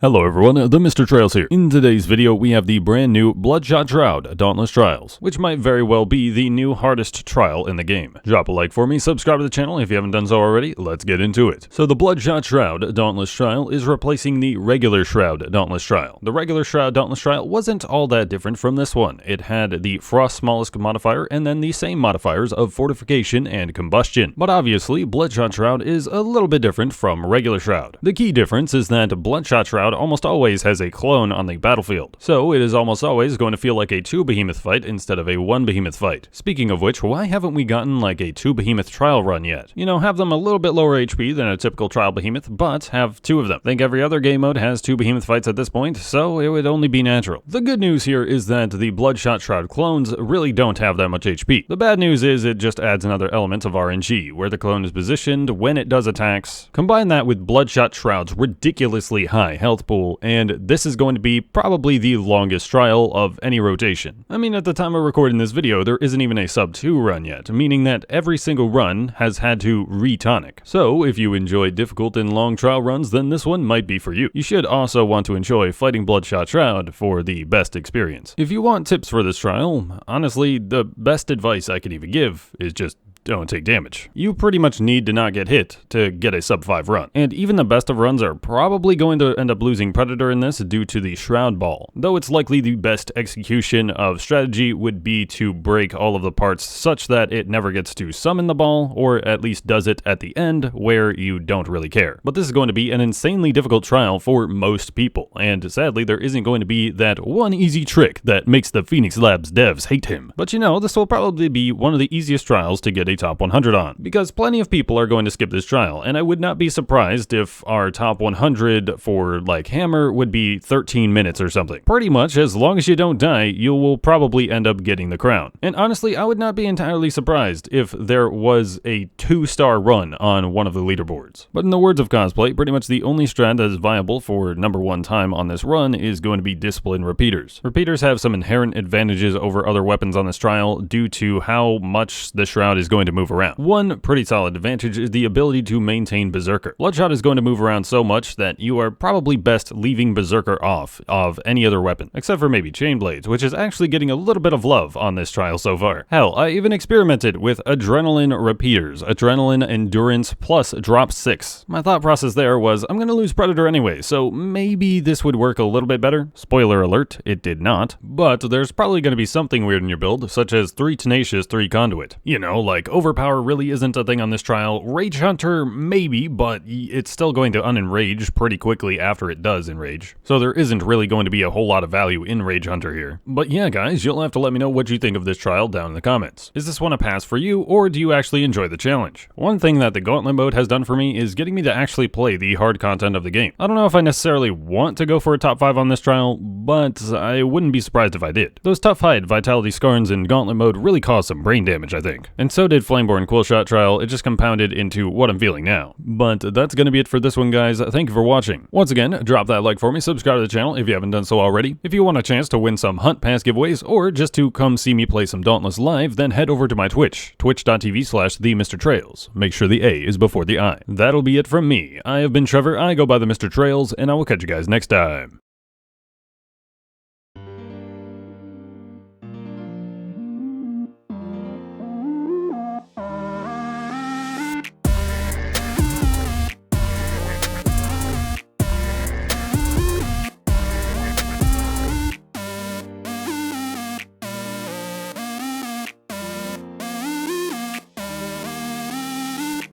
Hello everyone, TheMrTrails here. In today's video, we have the brand new Bloodshot Shrowd Dauntless Trials, which might very well be the new hardest trial in the game. Drop a like for me, subscribe to the channel if you haven't done so already, let's get into it. So the Bloodshot Shrowd Dauntless Trial is replacing the regular Shrowd Dauntless Trial. The regular Shrowd Dauntless Trial wasn't all that different from this one. It had the Frost Mollusk modifier and then the same modifiers of Fortification and Combustion. But obviously, Bloodshot Shrowd is a little bit different from regular Shrowd. The key difference is that Bloodshot Shrowd almost always has a clone on the battlefield, so it is almost always going to feel like a 2 behemoth fight instead of a 1 behemoth fight. Speaking of which, why haven't we gotten like a 2 behemoth trial run yet? You know, have them a little bit lower HP than a typical trial behemoth, but have 2 of them. I think every other game mode has 2 behemoth fights at this point, so it would only be natural. The good news here is that the Bloodshot Shrowd clones really don't have that much HP. The bad news is it just adds another element of RNG, where the clone is positioned, when it does attacks. Combine that with Bloodshot Shrowd's ridiculously high health pool, and this is going to be probably the longest trial of any rotation. I mean, at the time of recording this video, there isn't even a sub 2 run yet, meaning that every single run has had to re-tonic. So if you enjoy difficult and long trial runs, then this one might be for you. You should also want to enjoy fighting Bloodshot Shrowd for the best experience. If you want tips for this trial, honestly, the best advice I can even give is just don't take damage. You pretty much need to not get hit to get a sub 5 run. And even the best of runs are probably going to end up losing Predator in this due to the Shrowd Ball. Though it's likely the best execution of strategy would be to break all of the parts such that it never gets to summon the ball, or at least does it at the end where you don't really care. But this is going to be an insanely difficult trial for most people, and sadly there isn't going to be that one easy trick that makes the Phoenix Labs devs hate him. But you know, this will probably be one of the easiest trials to get a top 100 on, because plenty of people are going to skip this trial, and I would not be surprised if our top 100 for like Hammer would be 13 minutes or something. Pretty much, as long as you don't die, you will probably end up getting the crown. And honestly, I would not be entirely surprised if there was a 2-star run on one of the leaderboards. But in the words of Cosplay, pretty much the only strat that is viable for #1 time on this run is going to be Discipline Repeaters. Repeaters have some inherent advantages over other weapons on this trial due to how much the Shrowd is going to move around. One pretty solid advantage is the ability to maintain Berserker. Bloodshot is going to move around so much that you are probably best leaving Berserker off of any other weapon, except for maybe Chain Blades, which is actually getting a little bit of love on this trial so far. Hell, I even experimented with Adrenaline Repeaters, Adrenaline Endurance plus Drop 6. My thought process there was, I'm gonna lose Predator anyway, so maybe this would work a little bit better. Spoiler alert, it did not. But there's probably gonna be something weird in your build, such as 3 Tenacious, 3 Conduit. You know, like Overpower really isn't a thing on this trial. Rage Hunter, maybe, but it's still going to unenrage pretty quickly after it does enrage. So there isn't really going to be a whole lot of value in Rage Hunter here. But yeah, guys, you'll have to let me know what you think of this trial down in the comments. Is this one a pass for you, or do you actually enjoy the challenge? One thing that the Gauntlet mode has done for me is getting me to actually play the hard content of the game. I don't know if I necessarily want to go for a top 5 on this trial, but I wouldn't be surprised if I did. Those Tough Hide, Vitality Scarns, and Gauntlet mode really caused some brain damage, I think. And so did Flameborn Quillshot trial, it just compounded into what I'm feeling now. But that's gonna be it for this one, guys. Thank you for watching. Once again, drop that like for me, subscribe to the channel if you haven't done so already. If you want a chance to win some Hunt Pass giveaways, or just to come see me play some Dauntless live, then head over to my Twitch, twitch.tv/TheMrTrails. Make sure the A is before the I. That'll be it from me. I have been Trevor, I go by TheMrTrails, and I will catch you guys next time.